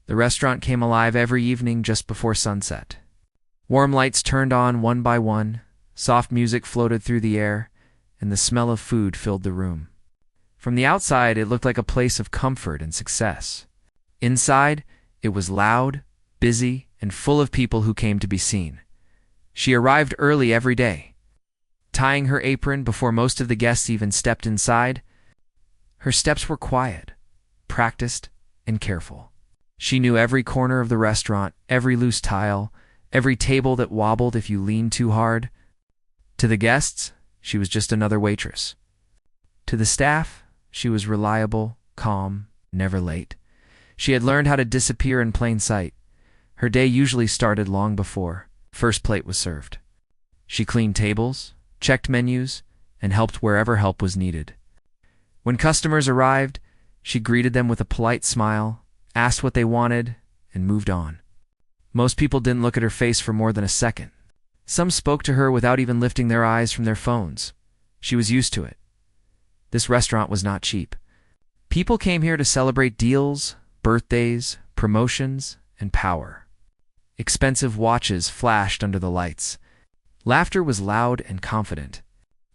The restaurant came alive every evening just before sunset. Warm lights turned on one by one, soft music floated through the air, and the smell of food filled the room. From the outside, it looked like a place of comfort and success. Inside, it was loud, busy, and full of people who came to be seen. She arrived early every day, tying her apron before most of the guests even stepped inside. Her steps were quiet, practiced, and careful. She knew every corner of the restaurant, every loose tile, every table that wobbled if you leaned too hard. To the guests, she was just another waitress. To the staff, she was reliable, calm, never late. She had learned how to disappear in plain sight. Her day usually started long before first plate was served. She cleaned tables, checked menus, and helped wherever help was needed. When customers arrived, she greeted them with a polite smile, asked what they wanted, and moved on. Most people didn't look at her face for more than a second. Some spoke to her without even lifting their eyes from their phones. She was used to it. This restaurant was not cheap. People came here to celebrate deals, birthdays, promotions, and power. Expensive watches flashed under the lights. Laughter was loud and confident.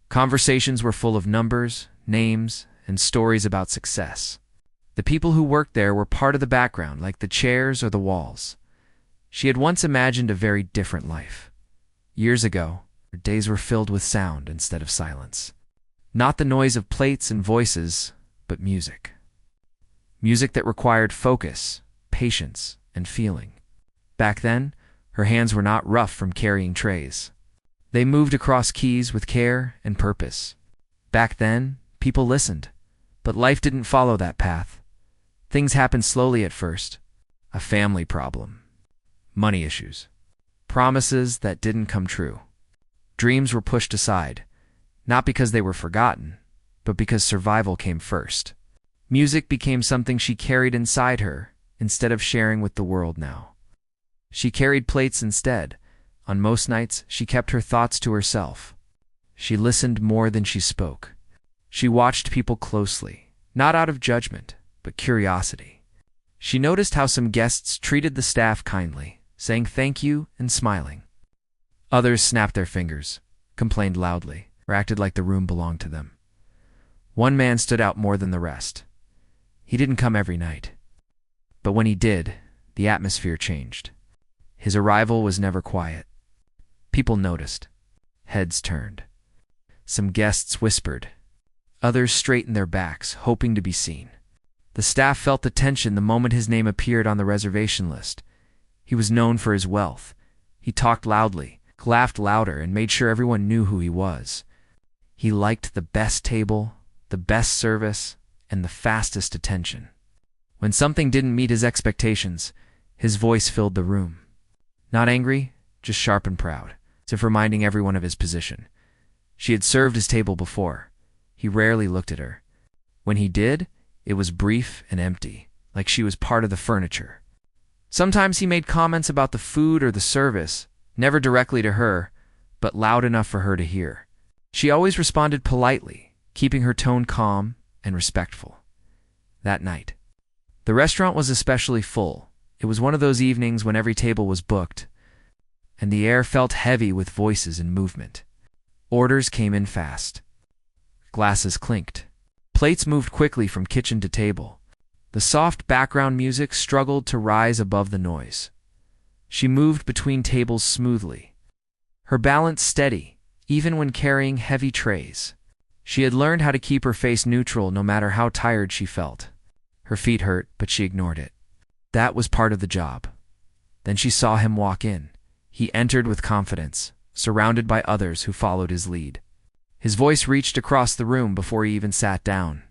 Conversations were full of numbers, names, and stories about success. The people who worked there were part of the background, like the chairs or the walls. She had once imagined a very different life. Years ago, her days were filled with sound instead of silence. Not the noise of plates and voices, but music. Music that required focus, patience, and feeling. Back then, her hands were not rough from carrying trays. They moved across keys with care and purpose. Back then, people listened, but life didn't follow that path. Things happened slowly at first. A family problem. Money issues. Promises that didn't come true. Dreams were pushed aside, not because they were forgotten, but because survival came first. Music became something she carried inside her instead of sharing with the world now. She carried plates instead. On most nights, she kept her thoughts to herself. She listened more than she spoke. She watched people closely, not out of judgment, but curiosity. She noticed how some guests treated the staff kindly, saying thank you and smiling. Others snapped their fingers, complained loudly, or acted like the room belonged to them. One man stood out more than the rest. He didn't come every night. But when he did, the atmosphere changed. His arrival was never quiet. People noticed. Heads turned. Some guests whispered. Others straightened their backs, hoping to be seen. The staff felt the tension the moment his name appeared on the reservation list. He was known for his wealth. He talked loudly, laughed louder, and made sure everyone knew who he was. He liked the best table, the best service, and the fastest attention. When something didn't meet his expectations, his voice filled the room. Not angry, just sharp and proud, as if reminding everyone of his position. She had served his table before. He rarely looked at her. When he did, it was brief and empty, like she was part of the furniture. Sometimes he made comments about the food or the service, never directly to her, but loud enough for her to hear. She always responded politely, keeping her tone calm and respectful. That night, the restaurant was especially full. It was one of those evenings when every table was booked, and the air felt heavy with voices and movement. Orders came in fast. Glasses clinked. Plates moved quickly from kitchen to table. The soft background music struggled to rise above the noise. She moved between tables smoothly, her balance steady, even when carrying heavy trays. She had learned how to keep her face neutral no matter how tired she felt. Her feet hurt, but she ignored it. That was part of the job. Then she saw him walk in. He entered with confidence, surrounded by others who followed his lead. His voice reached across the room before he even sat down.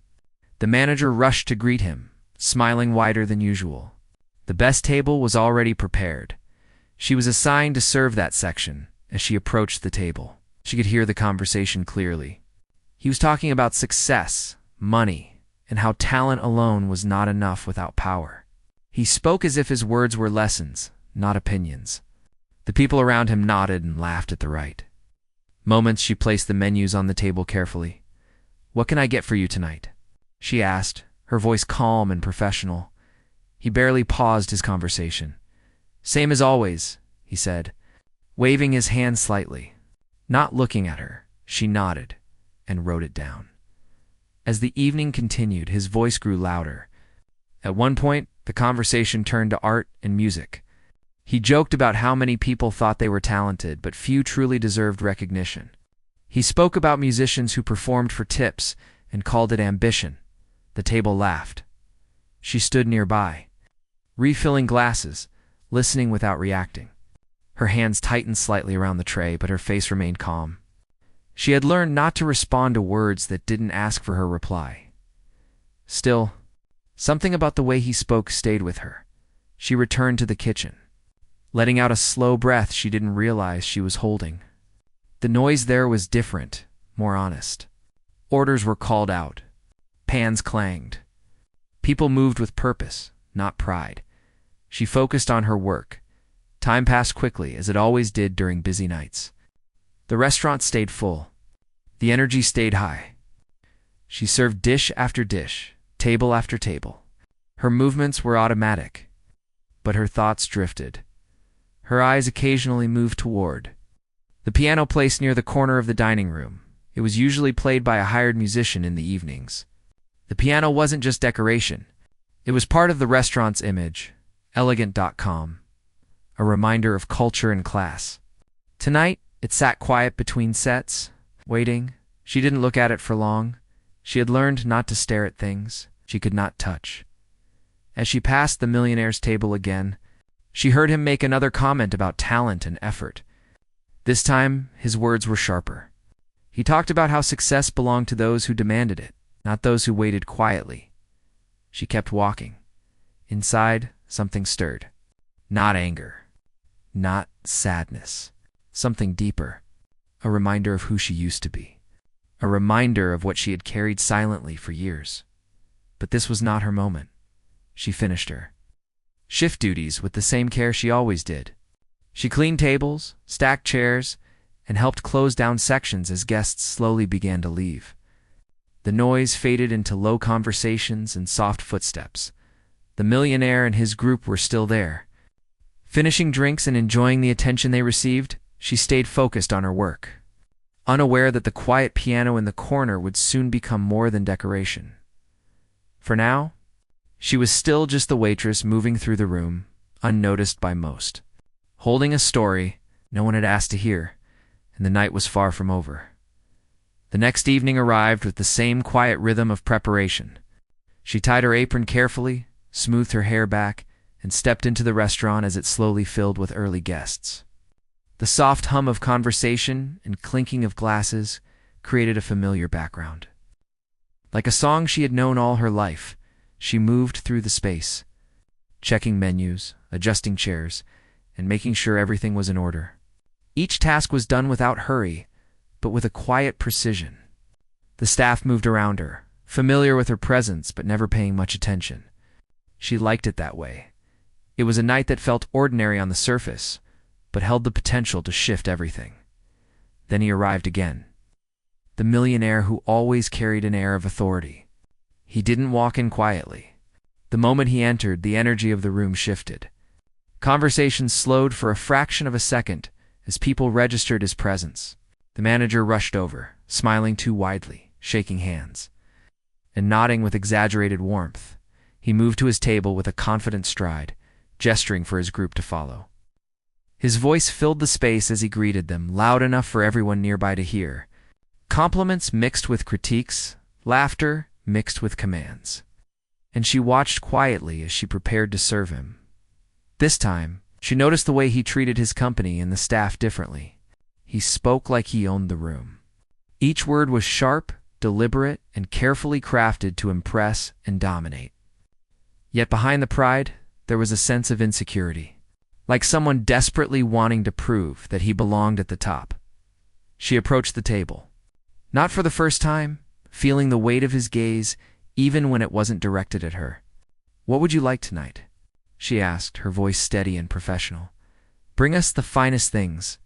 The manager rushed to greet him, smiling wider than usual. The best table was already prepared. She was assigned to serve that section. As she approached the table, she could hear the conversation clearly. He was talking about success, money, and how talent alone was not enough without power. He spoke as if his words were lessons, not opinions. The people around him nodded and laughed at the right. Moments she placed the menus on the table carefully. "What can I get for you tonight?" she asked, her voice calm and professional. He barely paused his conversation. "Same as always," he said, waving his hand slightly. Not looking at her, she nodded and wrote it down. As the evening continued, his voice grew louder. At one point, the conversation turned to art and music. He joked about how many people thought they were talented, but few truly deserved recognition. He spoke about musicians who performed for tips and called it ambition. The table laughed. She stood nearby, refilling glasses, listening without reacting. Her hands tightened slightly around the tray, but her face remained calm. She had learned not to respond to words that didn't ask for her reply. Still, something about the way he spoke stayed with her. She returned to the kitchen, letting out a slow breath she didn't realize she was holding. The noise there was different, more honest. Orders were called out. Pans clanged. People moved with purpose, not pride. She focused on her work. Time passed quickly, as it always did during busy nights. The restaurant stayed full. The energy stayed high. She served dish after dish, table after table. Her movements were automatic, but her thoughts drifted. Her eyes occasionally moved toward the piano placed near the corner of the dining room. It was usually played by a hired musician in the evenings. The piano wasn't just decoration. It was part of the restaurant's image, elegant.com, a reminder of culture and class. Tonight, it sat quiet between sets, waiting. She didn't look at it for long. She had learned not to stare at things she could not touch. As she passed the Millionaire's table again, she heard him make another comment about talent and effort. This time, his words were sharper. He talked about how success belonged to those who demanded it, not those who waited quietly. She kept walking. Inside, something stirred. Not anger. Not sadness. Something deeper. A reminder of who she used to be. A reminder of what she had carried silently for years. But this was not her moment. She finished her shift duties with the same care she always did. She cleaned tables, stacked chairs, and helped close down sections as guests slowly began to leave. The noise faded into low conversations and soft footsteps. The millionaire and his group were still there. Finishing drinks and enjoying the attention they received, she stayed focused on her work, unaware that the quiet piano in the corner would soon become more than decoration. For now, she was still just the waitress moving through the room, unnoticed by most, holding a story no one had asked to hear, and the night was far from over. The next evening arrived with the same quiet rhythm of preparation. She tied her apron carefully, smoothed her hair back, and stepped into the restaurant as it slowly filled with early guests. The soft hum of conversation and clinking of glasses created a familiar background. Like a song she had known all her life, she moved through the space, checking menus, adjusting chairs, and making sure everything was in order. Each task was done without hurry, but with a quiet precision. The staff moved around her, familiar with her presence but never paying much attention. She liked it that way. It was a night that felt ordinary on the surface, but held the potential to shift everything. Then he arrived again. The millionaire who always carried an air of authority. He didn't walk in quietly. The moment he entered, the energy of the room shifted. Conversation slowed for a fraction of a second as people registered his presence. The manager rushed over, smiling too widely, shaking hands, and nodding with exaggerated warmth. He moved to his table with a confident stride, gesturing for his group to follow. His voice filled the space as he greeted them, loud enough for everyone nearby to hear. Compliments mixed with critiques, laughter mixed with commands. And she watched quietly as she prepared to serve him. This time, she noticed the way he treated his company and the staff differently. He spoke like he owned the room. Each word was sharp, deliberate, and carefully crafted to impress and dominate. Yet behind the pride, there was a sense of insecurity, like someone desperately wanting to prove that he belonged at the top. She approached the table, not for the first time, feeling the weight of his gaze even when it wasn't directed at her. "What would you like tonight?" she asked, her voice steady and professional. "Bring us the finest things."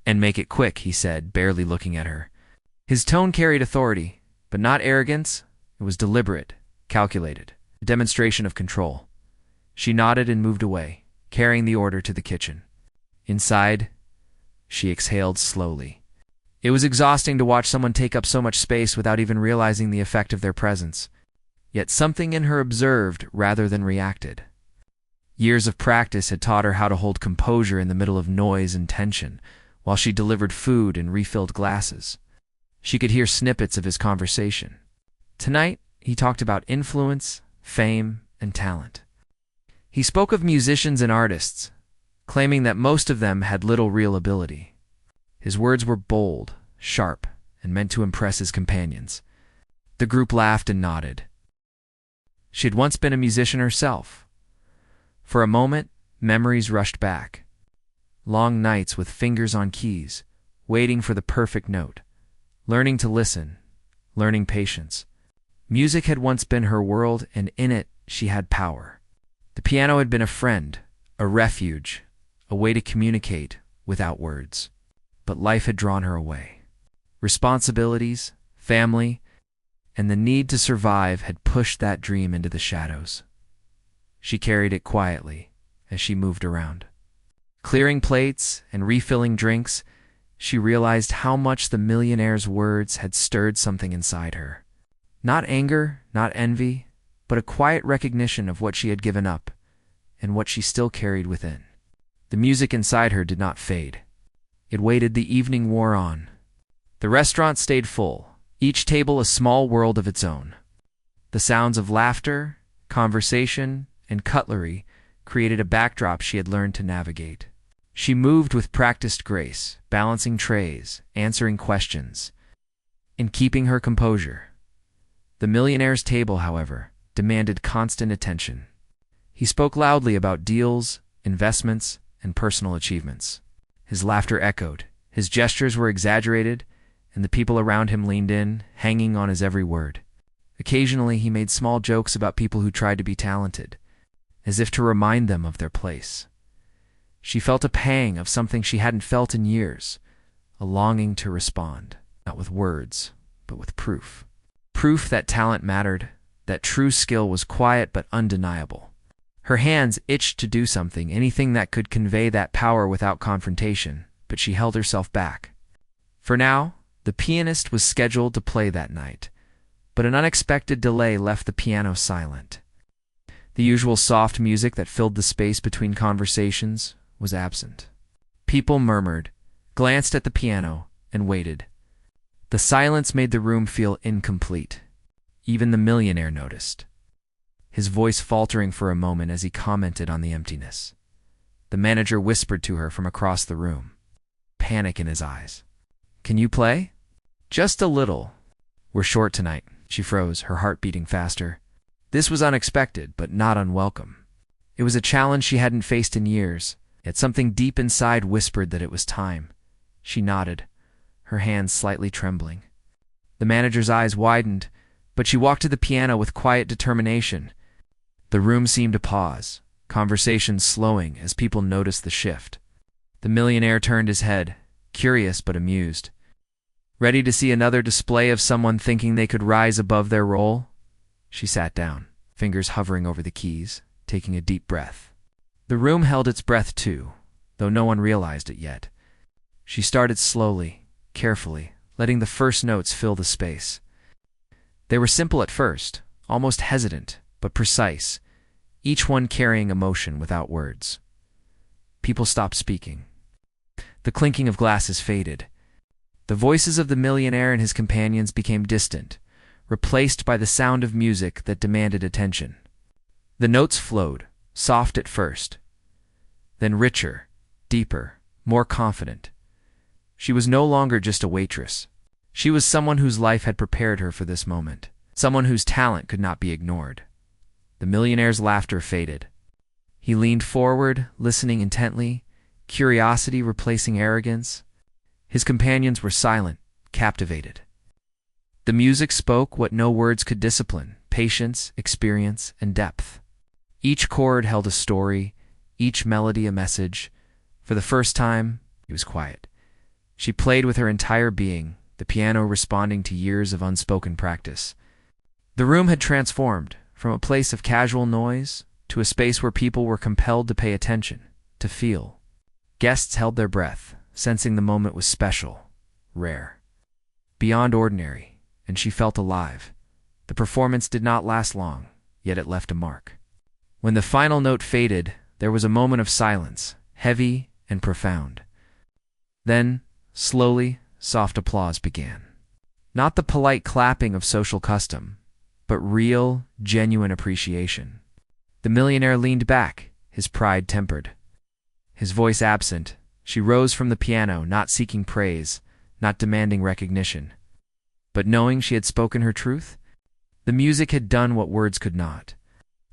"And make it quick," he said, barely looking at her. His tone carried authority, but not arrogance. It was deliberate, calculated, a demonstration of control. She nodded and moved away, carrying the order to the kitchen. Inside, she exhaled slowly. It was exhausting to watch someone take up so much space without even realizing the effect of their presence. Yet something in her observed rather than reacted. Years of practice had taught her how to hold composure in the middle of noise and tension, while she delivered food and refilled glasses. She could hear snippets of his conversation. Tonight, he talked about influence, fame, and talent. He spoke of musicians and artists, claiming that most of them had little real ability. His words were bold, sharp, and meant to impress his companions. The group laughed and nodded. She had once been a musician herself. For a moment, memories rushed back. Long nights with fingers on keys, waiting for the perfect note, learning to listen, learning patience. Music had once been her world, and in it she had power. The piano had been a friend, a refuge, a way to communicate without words. But life had drawn her away. Responsibilities, family, and the need to survive had pushed that dream into the shadows. She carried it quietly as she moved around. Clearing plates and refilling drinks, she realized how much the millionaire's words had stirred something inside her. Not anger, not envy, but a quiet recognition of what she had given up and what she still carried within. The music inside her did not fade. It waited. The evening wore on. The restaurant stayed full, each table a small world of its own. The sounds of laughter, conversation, and cutlery created a backdrop she had learned to navigate. She moved with practiced grace, balancing trays, answering questions, and keeping her composure. The millionaire's table, however, demanded constant attention. He spoke loudly about deals, investments, and personal achievements. His laughter echoed, his gestures were exaggerated, and the people around him leaned in, hanging on his every word. Occasionally, he made small jokes about people who tried to be talented, as if to remind them of their place. She felt a pang of something she hadn't felt in years, a longing to respond, not with words, but with proof. Proof that talent mattered, that true skill was quiet but undeniable. Her hands itched to do something, anything that could convey that power without confrontation, but she held herself back. For now, the pianist was scheduled to play that night, but an unexpected delay left the piano silent. The usual soft music that filled the space between conversations was absent. People murmured, glanced at the piano, and waited. The silence made the room feel incomplete. Even the millionaire noticed, his voice faltering for a moment as he commented on the emptiness. The manager whispered to her from across the room, panic in his eyes. "Can you play?" "Just a little." "We're short tonight." She froze, her heart beating faster. This was unexpected, but not unwelcome. It was a challenge she hadn't faced in years, yet something deep inside whispered that it was time. She nodded, her hands slightly trembling. The manager's eyes widened, but she walked to the piano with quiet determination. The room seemed to pause, conversations slowing as people noticed the shift. The millionaire turned his head, curious but amused. Ready to see another display of someone thinking they could rise above their role? She sat down, fingers hovering over the keys, taking a deep breath. The room held its breath too, though no one realized it yet. She started slowly, carefully, letting the first notes fill the space. They were simple at first, almost hesitant, but precise, each one carrying emotion without words. People stopped speaking. The clinking of glasses faded. The voices of the millionaire and his companions became distant, replaced by the sound of music that demanded attention. The notes flowed, soft at first, then richer, deeper, more confident. She was no longer just a waitress. She was someone whose life had prepared her for this moment, someone whose talent could not be ignored. The millionaire's laughter faded. He leaned forward, listening intently, curiosity replacing arrogance. His companions were silent, captivated. The music spoke what no words could discipline: patience, experience, and depth. Each chord held a story, each melody a message. For the first time, he was quiet. She played with her entire being, the piano responding to years of unspoken practice. The room had transformed, from a place of casual noise to a space where people were compelled to pay attention, to feel. Guests held their breath, sensing the moment was special, rare, beyond ordinary, and she felt alive. The performance did not last long, yet it left a mark. When the final note faded, there was a moment of silence, heavy and profound. Then, slowly, soft applause began. Not the polite clapping of social custom, but real, genuine appreciation. The millionaire leaned back, his pride tempered. His voice absent, she rose from the piano, not seeking praise, not demanding recognition. But knowing she had spoken her truth, the music had done what words could not,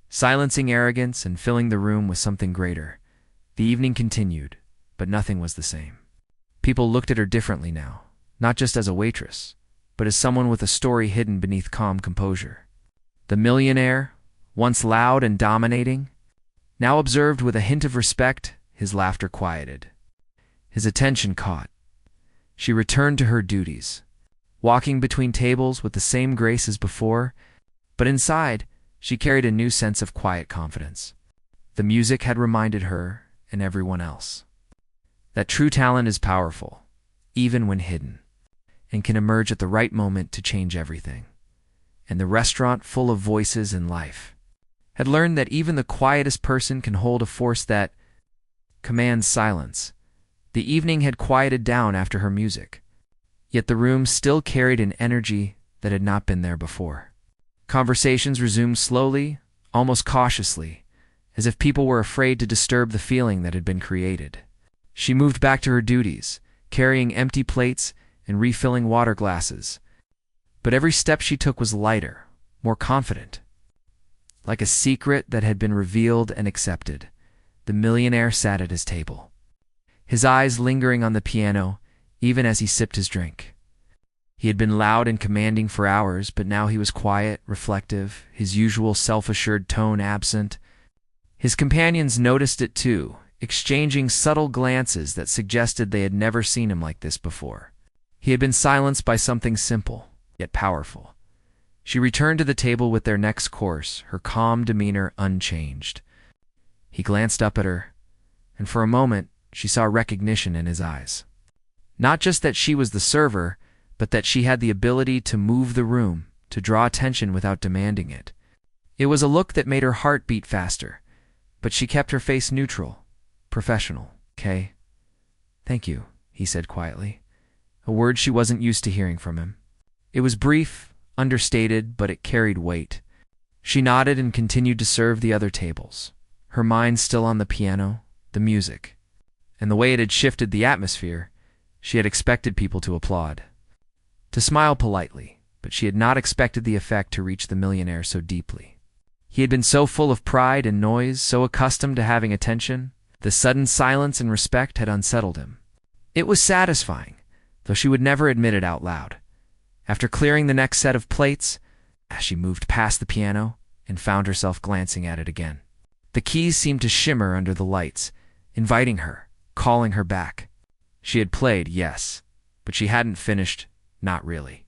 silencing arrogance and filling the room with something greater. The evening continued, but nothing was the same. People looked at her differently now, not just as a waitress, but as someone with a story hidden beneath calm composure. The millionaire, once loud and dominating, now observed with a hint of respect. His laughter quieted. His attention caught. She returned to her duties, walking between tables with the same grace as before, but inside, she carried a new sense of quiet confidence. The music had reminded her, and everyone else, that true talent is powerful, even when hidden, and can emerge at the right moment to change everything. And the restaurant, full of voices and life, had learned that even the quietest person can hold a force that commands silence. The evening had quieted down after her music, yet the room still carried an energy that had not been there before. Conversations resumed slowly, almost cautiously, as if people were afraid to disturb the feeling that had been created. She moved back to her duties, carrying empty plates and refilling water glasses. But every step she took was lighter, more confident. Like a secret that had been revealed and accepted, the millionaire sat at his table, his eyes lingering on the piano, even as he sipped his drink. He had been loud and commanding for hours, but now he was quiet, reflective, his usual self-assured tone absent. His companions noticed it too, exchanging subtle glances that suggested they had never seen him like this before. He had been silenced by something simple, yet powerful. She returned to the table with their next course, her calm demeanor unchanged. He glanced up at her, and for a moment she saw recognition in his eyes. Not just that she was the server, but that she had the ability to move the room, to draw attention without demanding it. It was a look that made her heart beat faster, but she kept her face neutral, professional. "Okay. Thank you," he said quietly, a word she wasn't used to hearing from him. It was brief, understated, but it carried weight. She nodded and continued to serve the other tables, her mind still on the piano, the music, and the way it had shifted the atmosphere. She had expected people to applaud, to smile politely, but she had not expected the effect to reach the millionaire so deeply. He had been so full of pride and noise, so accustomed to having attention. The sudden silence and respect had unsettled him. It was satisfying, though she would never admit it out loud. After clearing the next set of plates, she moved past the piano and found herself glancing at it again. The keys seemed to shimmer under the lights, inviting her, calling her back. She had played, yes, but she hadn't finished, not really.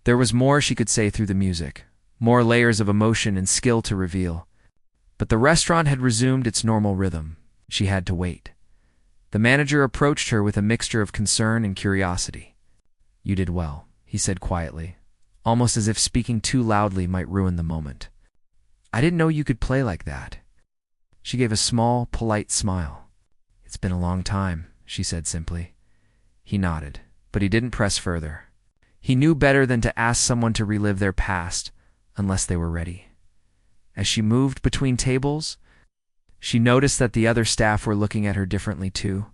There was more she could say through the music, more layers of emotion and skill to reveal. But the restaurant had resumed its normal rhythm. She had to wait. The manager approached her with a mixture of concern and curiosity. "You did well," he said quietly, almost as if speaking too loudly might ruin the moment. "I didn't know you could play like that." She gave a small, polite smile. "It's been a long time," she said simply. He nodded, but he didn't press further. He knew better than to ask someone to relive their past unless they were ready. As she moved between tables, she noticed that the other staff were looking at her differently too,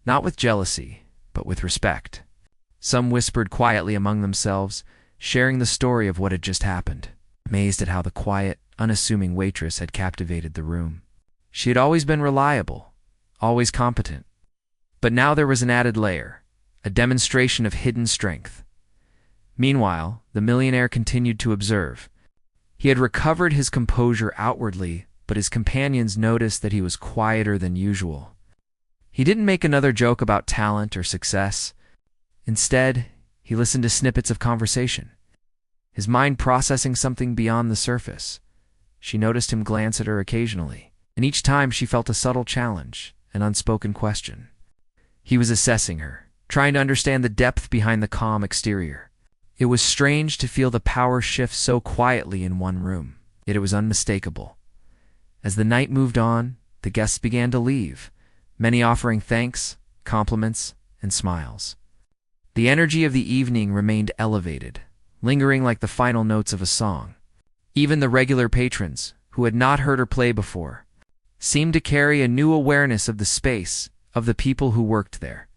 not with jealousy, but with respect. Some whispered quietly among themselves, sharing the story of what had just happened, amazed at how the quiet, unassuming waitress had captivated the room. She had always been reliable, always competent. But now there was an added layer, a demonstration of hidden strength. Meanwhile, the millionaire continued to observe. He had recovered his composure outwardly, but his companions noticed that he was quieter than usual. He didn't make another joke about talent or success. Instead, he listened to snippets of conversation, his mind processing something beyond the surface. She noticed him glance at her occasionally, and each time she felt a subtle challenge, an unspoken question. He was assessing her, trying to understand the depth behind the calm exterior. It was strange to feel the power shift so quietly in one room, yet it was unmistakable. As the night moved on, the guests began to leave, many offering thanks, compliments, and smiles. The energy of the evening remained elevated, lingering like the final notes of a song. Even the regular patrons, who had not heard her play before, seemed to carry a new awareness of the space, of the people who worked there,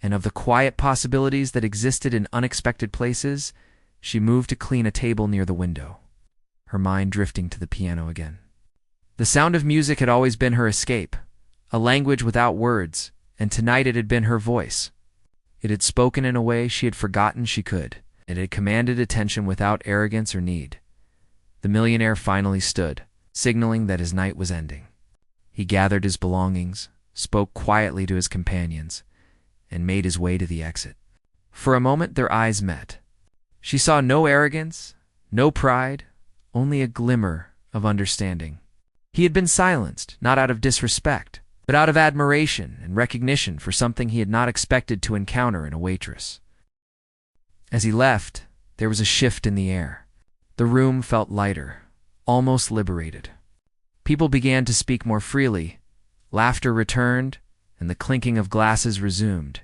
and of the quiet possibilities that existed in unexpected places. She moved to clean a table near the window, her mind drifting to the piano again. The sound of music had always been her escape, a language without words, and tonight it had been her voice. It had spoken in a way she had forgotten she could. It had commanded attention without arrogance or need. The millionaire finally stood, signaling that his night was ending. He gathered his belongings, spoke quietly to his companions, and made his way to the exit. For a moment their eyes met. She saw no arrogance, no pride, only a glimmer of understanding. He had been silenced, not out of disrespect, but out of admiration and recognition for something he had not expected to encounter in a waitress. As he left, there was a shift in the air. The room felt lighter, almost liberated. People began to speak more freely, laughter returned, and the clinking of glasses resumed.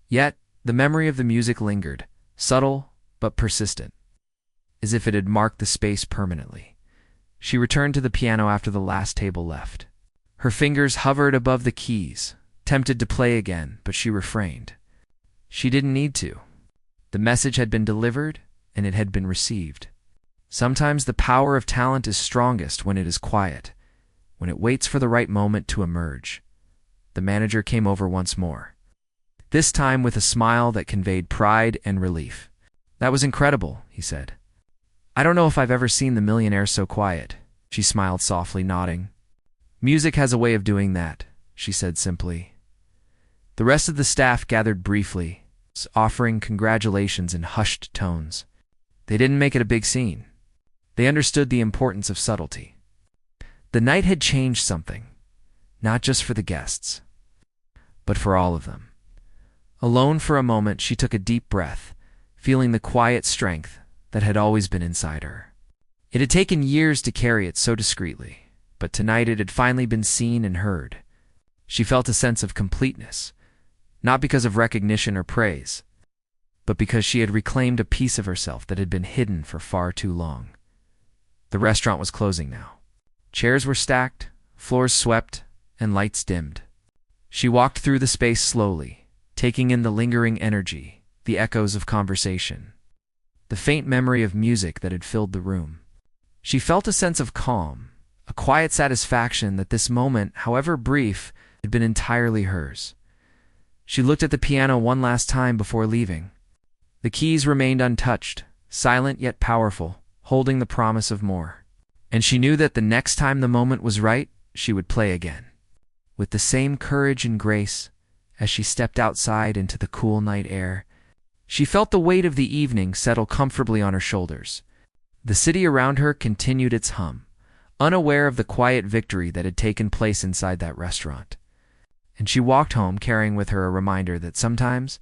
Yet, the memory of the music lingered, subtle but persistent, as if it had marked the space permanently. She returned to the piano after the last table left. Her fingers hovered above the keys, tempted to play again, but she refrained. She didn't need to. The message had been delivered, and it had been received. Sometimes the power of talent is strongest when it is quiet, when it waits for the right moment to emerge. The manager came over once more, this time with a smile that conveyed pride and relief. "That was incredible," he said. "I don't know if I've ever seen the millionaire so quiet." She smiled softly, nodding. "Music has a way of doing that," she said simply. The rest of the staff gathered briefly, offering congratulations in hushed tones. They didn't make it a big scene. They understood the importance of subtlety. The night had changed something, not just for the guests, but for all of them. Alone for a moment, she took a deep breath, feeling the quiet strength that had always been inside her. It had taken years to carry it so discreetly, but tonight it had finally been seen and heard. She felt a sense of completeness, not because of recognition or praise, but because she had reclaimed a piece of herself that had been hidden for far too long. The restaurant was closing now. Chairs were stacked, floors swept, and lights dimmed. She walked through the space slowly, taking in the lingering energy, the echoes of conversation, the faint memory of music that had filled the room. She felt a sense of calm, a quiet satisfaction that this moment, however brief, had been entirely hers. She looked at the piano one last time before leaving. The keys remained untouched, silent yet powerful, holding the promise of more. And she knew that the next time the moment was right, she would play again. With the same courage and grace, as she stepped outside into the cool night air, she felt the weight of the evening settle comfortably on her shoulders. The city around her continued its hum, unaware of the quiet victory that had taken place inside that restaurant. And she walked home carrying with her a reminder that sometimes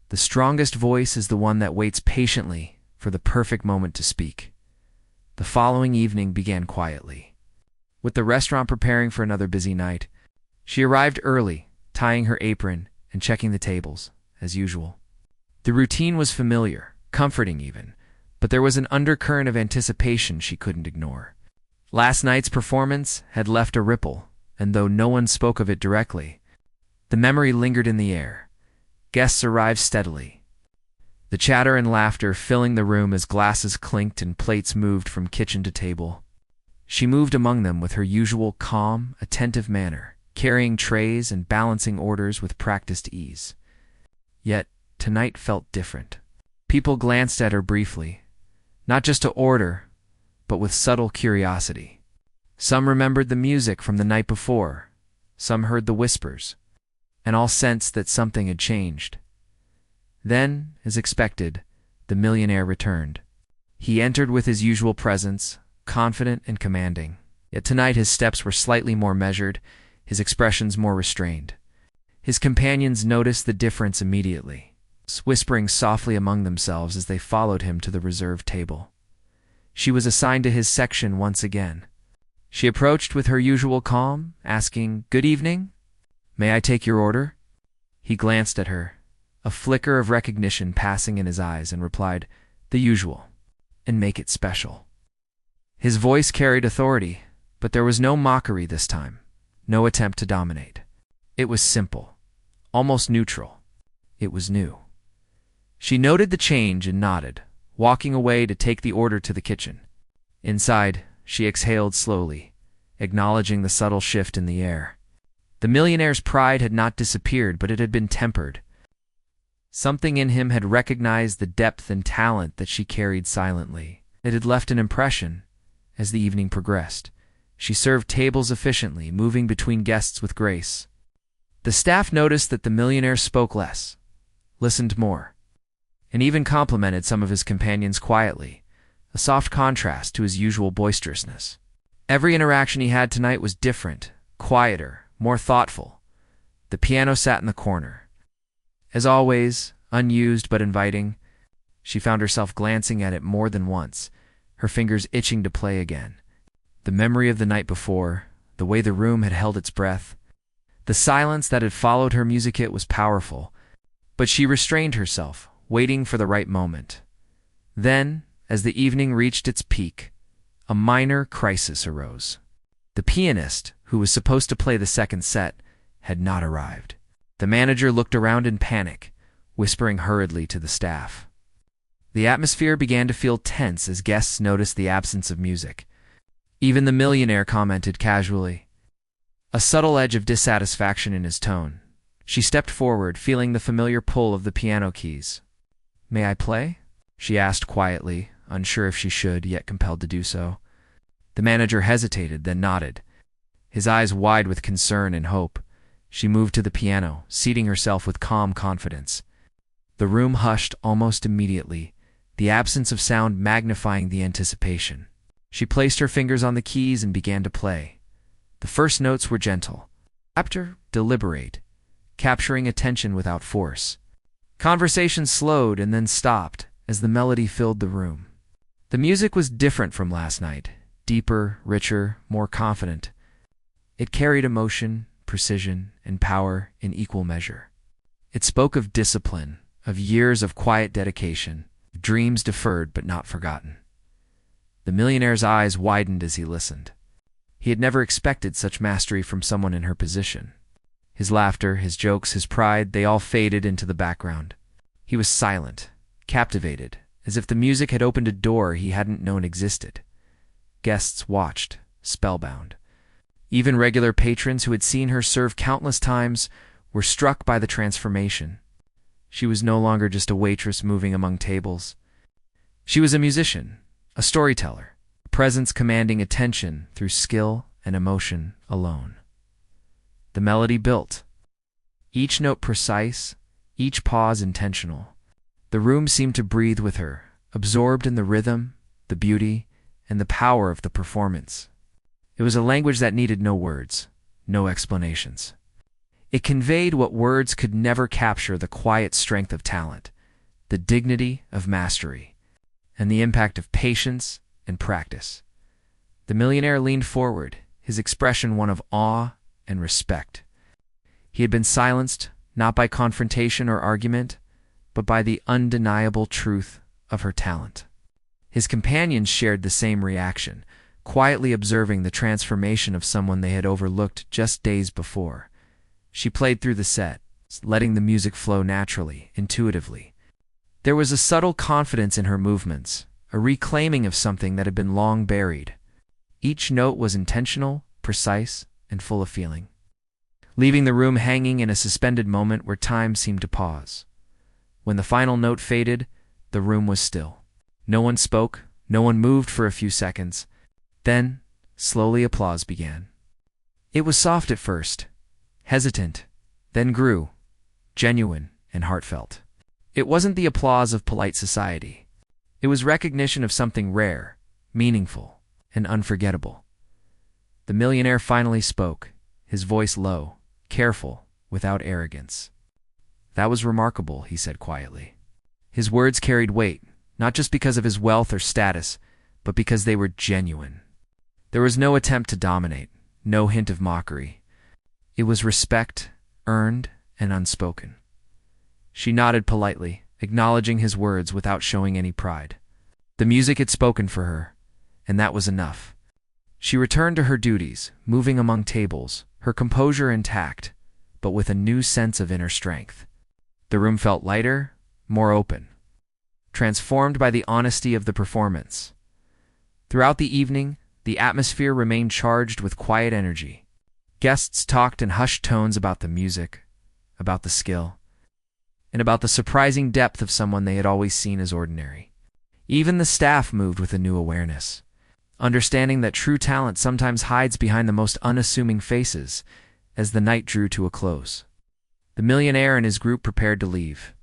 the strongest voice is the one that waits patiently for the perfect moment to speak. The following evening began quietly. With the restaurant preparing for another busy night, she arrived early, tying her apron and checking the tables, as usual. The routine was familiar, comforting even, but there was an undercurrent of anticipation she couldn't ignore. Last night's performance had left a ripple, and though no one spoke of it directly, the memory lingered in the air. Guests arrived steadily, the chatter and laughter filling the room as glasses clinked and plates moved from kitchen to table. She moved among them with her usual calm, attentive manner, carrying trays and balancing orders with practiced ease. Yet, tonight felt different. People glanced at her briefly, not just to order, but with subtle curiosity. Some remembered the music from the night before, some heard the whispers, and all sensed that something had changed. Then, as expected, the millionaire returned. He entered with his usual presence, confident and commanding. Yet tonight his steps were slightly more measured, his expressions more restrained. His companions noticed the difference immediately, whispering softly among themselves as they followed him to the reserved table. She was assigned to his section once again. She approached with her usual calm, asking, "Good evening? May I take your order?" He glanced at her, a flicker of recognition passing in his eyes, and replied, "The usual, and make it special." His voice carried authority, but there was no mockery this time, no attempt to dominate. It was simple, almost neutral. It was new. She noted the change and nodded, walking away to take the order to the kitchen. Inside, she exhaled slowly, acknowledging the subtle shift in the air. The millionaire's pride had not disappeared, but it had been tempered. Something in him had recognized the depth and talent that she carried silently. It had left an impression. As the evening progressed, she served tables efficiently, moving between guests with grace. The staff noticed that the millionaire spoke less, listened more, and even complimented some of his companions quietly, a soft contrast to his usual boisterousness. Every interaction he had tonight was different, quieter, more thoughtful. The piano sat in the corner. As always, unused but inviting, she found herself glancing at it more than once, her fingers itching to play again. The memory of the night before, the way the room had held its breath, the silence that had followed her music hit was powerful, but she restrained herself, waiting for the right moment. Then, as the evening reached its peak, a minor crisis arose. The pianist, who was supposed to play the second set, had not arrived. The manager looked around in panic, whispering hurriedly to the staff. The atmosphere began to feel tense as guests noticed the absence of music. Even the millionaire commented casually, a subtle edge of dissatisfaction in his tone. She stepped forward, feeling the familiar pull of the piano keys. "May I play?" she asked quietly, unsure if she should, yet compelled to do so. The manager hesitated, then nodded, his eyes wide with concern and hope. She moved to the piano, seating herself with calm confidence. The room hushed almost immediately, the absence of sound magnifying the anticipation. She placed her fingers on the keys and began to play. The first notes were gentle, after deliberate, capturing attention without force. Conversation slowed and then stopped as the melody filled the room. The music was different from last night, deeper, richer, more confident. It carried emotion, precision, and power in equal measure. It spoke of discipline, of years of quiet dedication, of dreams deferred but not forgotten. The millionaire's eyes widened as he listened. He had never expected such mastery from someone in her position. His laughter, his jokes, his pride, they all faded into the background. He was silent, captivated, as if the music had opened a door he hadn't known existed. Guests watched, spellbound. Even regular patrons who had seen her serve countless times were struck by the transformation. She was no longer just a waitress moving among tables. She was a musician, a storyteller, a presence commanding attention through skill and emotion alone. The melody built, each note precise, each pause intentional. The room seemed to breathe with her, absorbed in the rhythm, the beauty, and the power of the performance. It was a language that needed no words, no explanations. It conveyed what words could never capture: the quiet strength of talent, the dignity of mastery, and the impact of patience and practice. The millionaire leaned forward, his expression one of awe and respect. He had been silenced not by confrontation or argument, but by the undeniable truth of her talent. His companions shared the same reaction, quietly observing the transformation of someone they had overlooked just days before. She played through the set, letting the music flow naturally, intuitively. There was a subtle confidence in her movements, a reclaiming of something that had been long buried. Each note was intentional, precise, and full of feeling, leaving the room hanging in a suspended moment where time seemed to pause. When the final note faded, the room was still. No one spoke, no one moved for a few seconds. Then, slowly applause began. It was soft at first, hesitant, then grew, genuine and heartfelt. It wasn't the applause of polite society. It was recognition of something rare, meaningful, and unforgettable. The millionaire finally spoke, his voice low, careful, without arrogance. "That was remarkable," he said quietly. His words carried weight, not just because of his wealth or status, but because they were genuine. There was no attempt to dominate, no hint of mockery. It was respect, earned and unspoken. She nodded politely, acknowledging his words without showing any pride. The music had spoken for her, and that was enough. She returned to her duties, moving among tables, her composure intact, but with a new sense of inner strength. The room felt lighter, more open, transformed by the honesty of the performance. Throughout the evening, the atmosphere remained charged with quiet energy. Guests talked in hushed tones about the music, about the skill, and about the surprising depth of someone they had always seen as ordinary. Even the staff moved with a new awareness, understanding that true talent sometimes hides behind the most unassuming faces. As the night drew to a close, the millionaire and his group prepared to leave.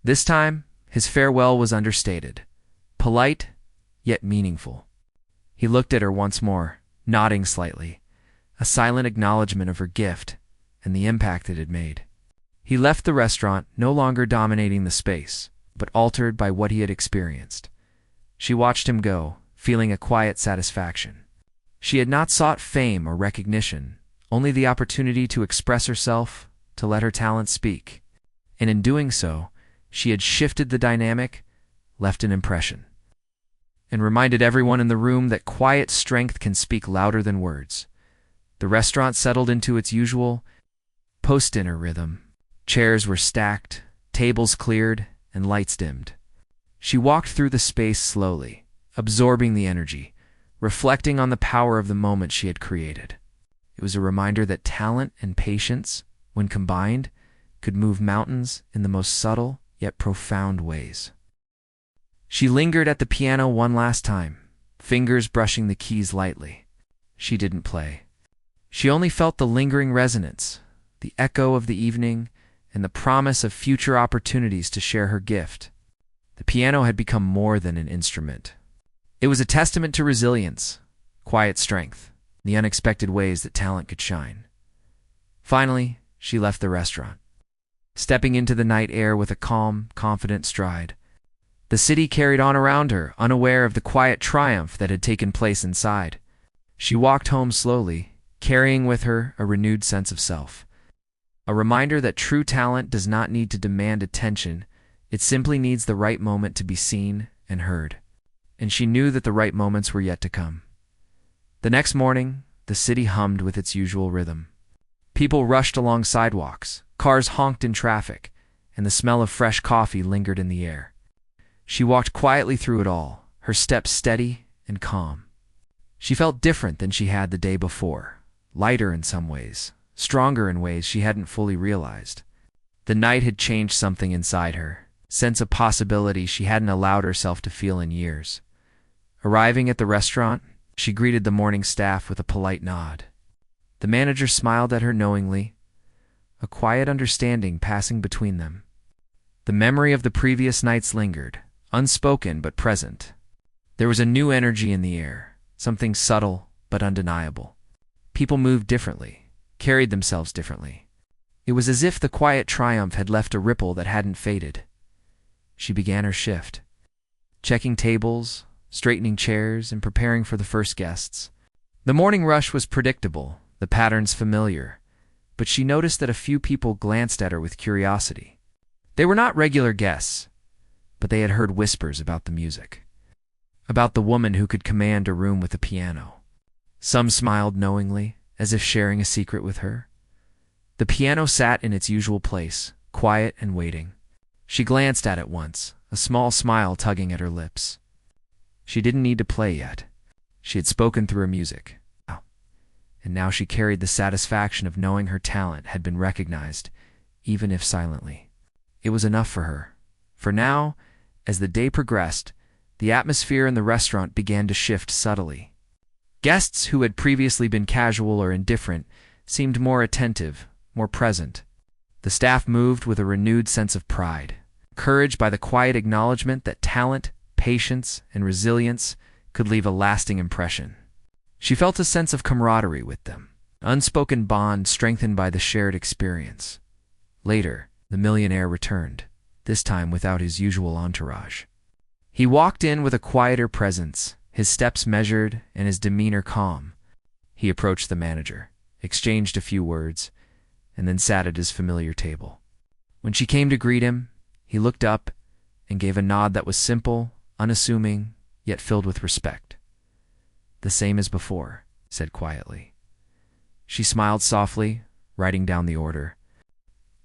This time, his farewell was understated, polite, yet meaningful. He looked at her once more, nodding slightly, a silent acknowledgement of her gift and the impact it had made. He left the restaurant, no longer dominating the space, but altered by what he had experienced. She watched him go, feeling a quiet satisfaction. She had not sought fame or recognition, only the opportunity to express herself, to let her talent speak. And in doing so, she had shifted the dynamic, left an impression, and reminded everyone in the room that quiet strength can speak louder than words. The restaurant settled into its usual post-dinner rhythm. Chairs were stacked, tables cleared, and lights dimmed. She walked through the space slowly, absorbing the energy, reflecting on the power of the moment she had created. It was a reminder that talent and patience, when combined, could move mountains in the most subtle yet profound ways. She lingered at the piano one last time, fingers brushing the keys lightly. She didn't play. She only felt the lingering resonance, the echo of the evening, and the promise of future opportunities to share her gift. The piano had become more than an instrument. It was a testament to resilience, quiet strength, the unexpected ways that talent could shine. Finally, she left the restaurant, stepping into the night air with a calm, confident stride. The city carried on around her, unaware of the quiet triumph that had taken place inside. She walked home slowly, carrying with her a renewed sense of self. A reminder that true talent does not need to demand attention, it simply needs the right moment to be seen and heard. And she knew that the right moments were yet to come. The next morning, the city hummed with its usual rhythm. People rushed along sidewalks, cars honked in traffic, and the smell of fresh coffee lingered in the air. She walked quietly through it all, her steps steady and calm. She felt different than she had the day before, lighter in some ways, stronger in ways she hadn't fully realized. The night had changed something inside her, sense of possibility she hadn't allowed herself to feel in years. Arriving at the restaurant, she greeted the morning staff with a polite nod. The manager smiled at her knowingly, a quiet understanding passing between them. The memory of the previous nights lingered, unspoken but present. There was a new energy in the air, something subtle but undeniable. People moved differently, carried themselves differently. It was as if the quiet triumph had left a ripple that hadn't faded. She began her shift, checking tables, straightening chairs, and preparing for the first guests. The morning rush was predictable, the patterns familiar, but she noticed that a few people glanced at her with curiosity. They were not regular guests, but they had heard whispers about the music, about the woman who could command a room with a piano. Some smiled knowingly, as if sharing a secret with her. The piano sat in its usual place, quiet and waiting. She glanced at it once, a small smile tugging at her lips. She didn't need to play yet. She had spoken through her music. And now she carried the satisfaction of knowing her talent had been recognized, even if silently. It was enough for her. For now, as the day progressed, the atmosphere in the restaurant began to shift subtly. Guests who had previously been casual or indifferent seemed more attentive, more present. The staff moved with a renewed sense of pride, encouraged by the quiet acknowledgement that talent, patience, and resilience could leave a lasting impression. She felt a sense of camaraderie with them, an unspoken bond strengthened by the shared experience. Later, the millionaire returned, this time without his usual entourage. He walked in with a quieter presence, his steps measured and his demeanor calm. He approached the manager, exchanged a few words, and then sat at his familiar table. When she came to greet him, he looked up and gave a nod that was simple, unassuming, yet filled with respect. "The same as before," he said quietly. She smiled softly, writing down the order.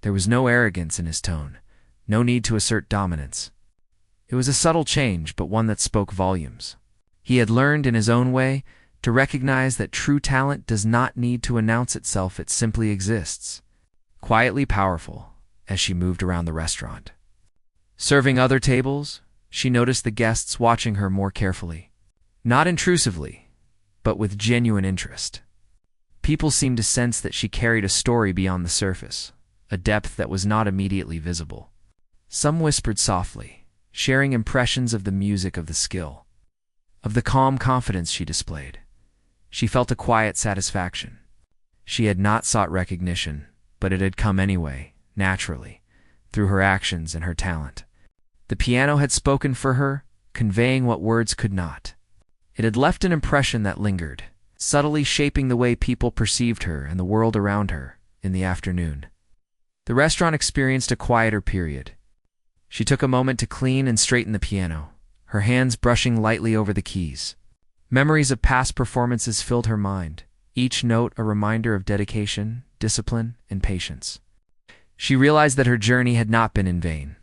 There was no arrogance in his tone, no need to assert dominance. It was a subtle change, but one that spoke volumes. He had learned in his own way to recognize that true talent does not need to announce itself, it simply exists. Quietly powerful, as she moved around the restaurant. Serving other tables, she noticed the guests watching her more carefully. Not intrusively, but with genuine interest. People seemed to sense that she carried a story beyond the surface, a depth that was not immediately visible. Some whispered softly, sharing impressions of the music, of the skill, of the calm confidence she displayed. She felt a quiet satisfaction. She had not sought recognition, but it had come anyway, naturally, through her actions and her talent. The piano had spoken for her, conveying what words could not. It had left an impression that lingered, subtly shaping the way people perceived her and the world around her in the afternoon. The restaurant experienced a quieter period. She took a moment to clean and straighten the piano, her hands brushing lightly over the keys. Memories of past performances filled her mind, each note a reminder of dedication, discipline, and patience. She realized that her journey had not been in vain.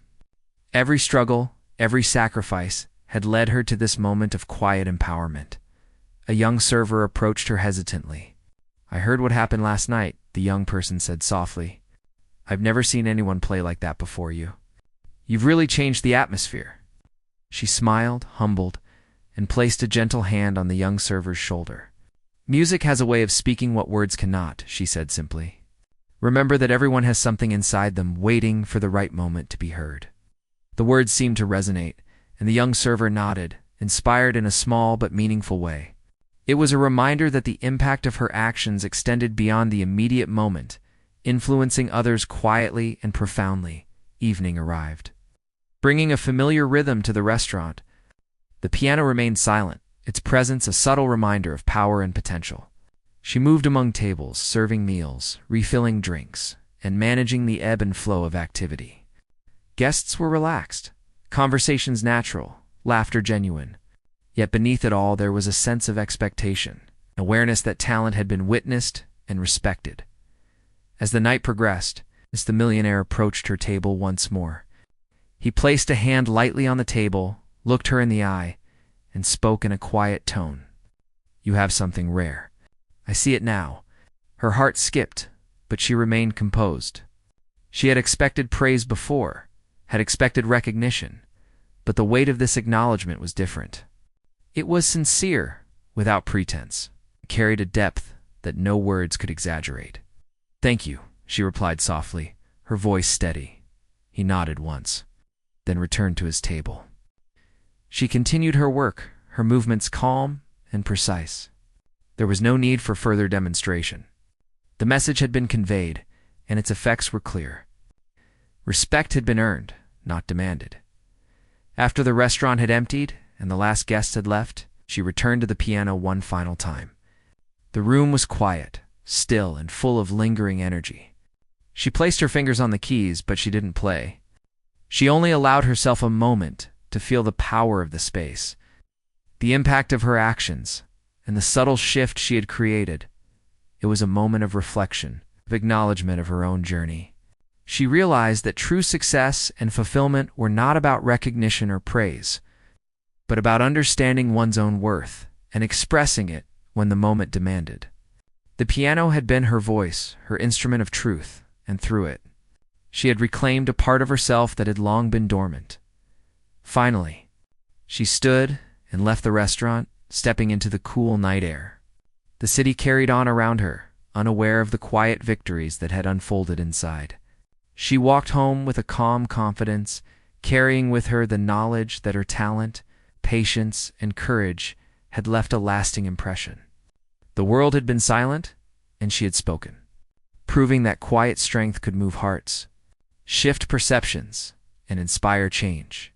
Every struggle, every sacrifice had led her to this moment of quiet empowerment. A young server approached her hesitantly. "I heard what happened last night," the young person said softly. "I've never seen anyone play like that before you. You've really changed the atmosphere." She smiled, humbled, and placed a gentle hand on the young server's shoulder. "Music has a way of speaking what words cannot," she said simply. "Remember that everyone has something inside them waiting for the right moment to be heard." The words seemed to resonate, and the young server nodded, inspired in a small but meaningful way. It was a reminder that the impact of her actions extended beyond the immediate moment, influencing others quietly and profoundly. Evening arrived, bringing a familiar rhythm to the restaurant. The piano remained silent, its presence a subtle reminder of power and potential. She moved among tables, serving meals, refilling drinks, and managing the ebb and flow of activity. Guests were relaxed, conversations natural, laughter genuine. Yet beneath it all there was a sense of expectation, awareness that talent had been witnessed and respected. As the night progressed, the millionaire approached her table once more. He placed a hand lightly on the table, looked her in the eye, and spoke in a quiet tone. "You have something rare. I see it now." Her heart skipped, but she remained composed. She had expected praise before, had expected recognition, but the weight of this acknowledgement was different. It was sincere, without pretense. It carried a depth that no words could exaggerate. "Thank you," she replied softly, her voice steady. He nodded once, then returned to his table. She continued her work, her movements calm and precise. There was no need for further demonstration. The message had been conveyed, and its effects were clear. Respect had been earned, not demanded. After the restaurant had emptied and the last guest had left, she returned to the piano one final time. The room was quiet, still, and full of lingering energy. She placed her fingers on the keys, but she didn't play. She only allowed herself a moment to feel the power of the space, the impact of her actions, and the subtle shift she had created. It was a moment of reflection, of acknowledgement of her own journey. She realized that true success and fulfillment were not about recognition or praise, but about understanding one's own worth and expressing it when the moment demanded. The piano had been her voice, her instrument of truth, and through it, she had reclaimed a part of herself that had long been dormant. Finally, she stood and left the restaurant, stepping into the cool night air. The city carried on around her, unaware of the quiet victories that had unfolded inside. She walked home with a calm confidence, carrying with her the knowledge that her talent, patience, and courage had left a lasting impression. The world had been silent, and she had spoken, proving that quiet strength could move hearts, shift perceptions, and inspire change.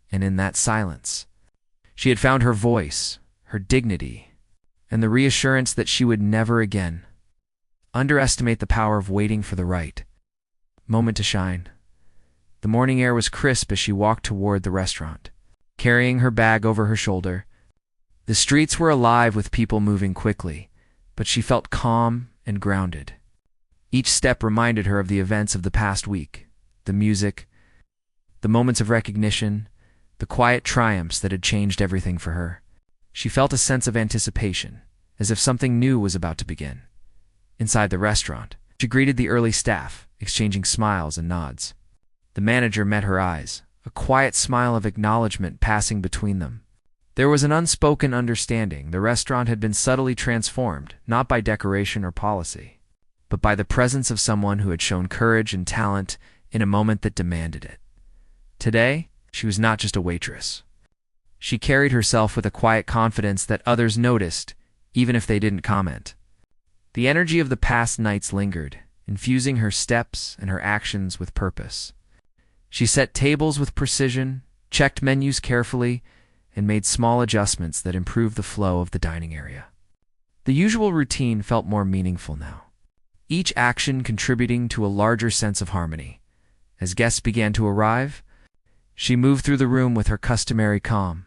And in that silence, she had found her voice, her dignity, and the reassurance that she would never again underestimate the power of waiting for the right moment to shine. The morning air was crisp as she walked toward the restaurant, carrying her bag over her shoulder. The streets were alive with people moving quickly, but she felt calm and grounded. Each step reminded her of the events of the past week, the music, the moments of recognition, the quiet triumphs that had changed everything for her. She felt a sense of anticipation, as if something new was about to begin. Inside the restaurant, she greeted the early staff, exchanging smiles and nods. The manager met her eyes, a quiet smile of acknowledgement passing between them. There was an unspoken understanding. The restaurant had been subtly transformed, not by decoration or policy, but by the presence of someone who had shown courage and talent in a moment that demanded it. Today, she was not just a waitress. She carried herself with a quiet confidence that others noticed, even if they didn't comment. The energy of the past nights lingered, infusing her steps and her actions with purpose. She set tables with precision, checked menus carefully, and made small adjustments that improved the flow of the dining area. The usual routine felt more meaningful now, each action contributing to a larger sense of harmony. As guests began to arrive, she moved through the room with her customary calm,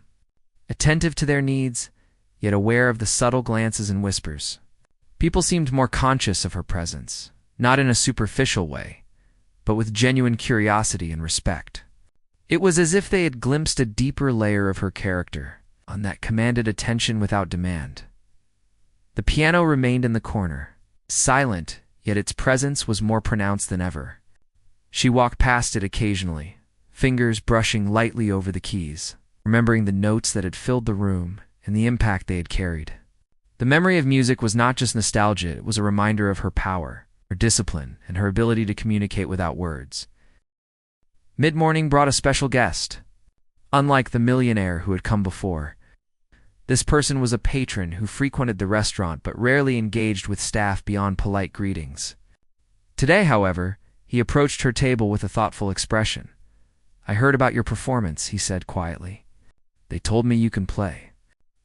attentive to their needs, yet aware of the subtle glances and whispers. People seemed more conscious of her presence, not in a superficial way, but with genuine curiosity and respect. It was as if they had glimpsed a deeper layer of her character, one that commanded attention without demand. The piano remained in the corner, silent, yet its presence was more pronounced than ever. She walked past it occasionally, fingers brushing lightly over the keys, remembering the notes that had filled the room and the impact they had carried. The memory of music was not just nostalgia, it was a reminder of her power, her discipline, and her ability to communicate without words. Mid-morning brought a special guest. Unlike the millionaire who had come before, this person was a patron who frequented the restaurant but rarely engaged with staff beyond polite greetings. Today, however, he approached her table with a thoughtful expression. "I heard about your performance," he said quietly. "They told me you can play.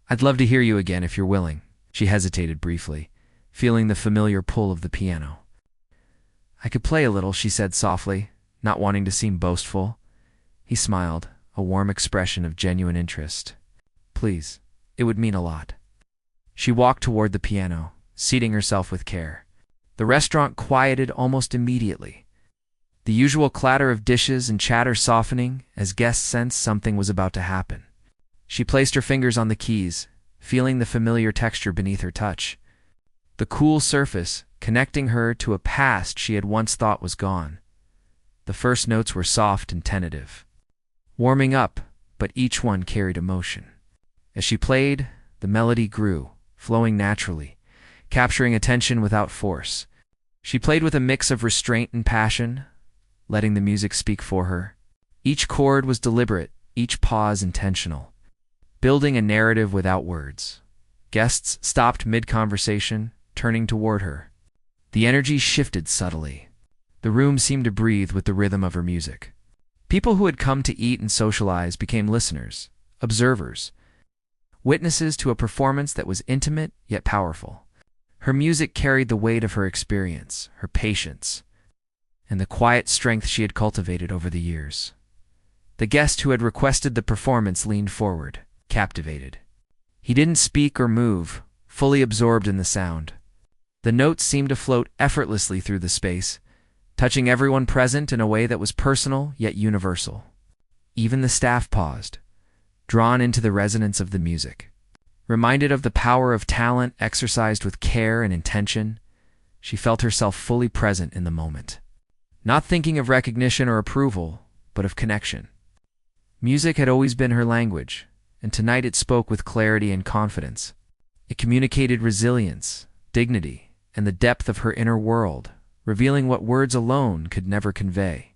I'd love to hear you again if you're willing." She hesitated briefly, feeling the familiar pull of the piano. "I could play a little," she said softly, not wanting to seem boastful. He smiled, a warm expression of genuine interest. "Please, it would mean a lot." She walked toward the piano, seating herself with care. The restaurant quieted almost immediately, the usual clatter of dishes and chatter softening as guests sensed something was about to happen. She placed her fingers on the keys, feeling the familiar texture beneath her touch. The cool surface, connecting her to a past she had once thought was gone. The first notes were soft and tentative, warming up, but each one carried emotion. As she played, the melody grew, flowing naturally, capturing attention without force. She played with a mix of restraint and passion, letting the music speak for her. Each chord was deliberate, each pause intentional, building a narrative without words. Guests stopped mid-conversation, turning toward her. The energy shifted subtly. The room seemed to breathe with the rhythm of her music. People who had come to eat and socialize became listeners, observers, witnesses to a performance that was intimate yet powerful. Her music carried the weight of her experience, her patience, and the quiet strength she had cultivated over the years. The guest who had requested the performance leaned forward, captivated. He didn't speak or move, fully absorbed in the sound. The notes seemed to float effortlessly through the space, touching everyone present in a way that was personal yet universal. Even the staff paused, drawn into the resonance of the music. Reminded of the power of talent exercised with care and intention, she felt herself fully present in the moment, not thinking of recognition or approval, but of connection. Music had always been her language, and tonight it spoke with clarity and confidence. It communicated resilience, dignity, and the depth of her inner world, revealing what words alone could never convey.